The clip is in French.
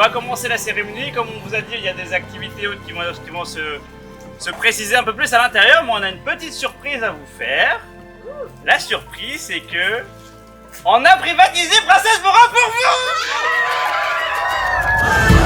va commencer la cérémonie. Comme on vous a dit, il y a des activités autres qui vont se préciser un peu plus à l'intérieur, mais on a une petite surprise à vous faire. La surprise, c'est que on a privatisé Princesse Bora pour vous.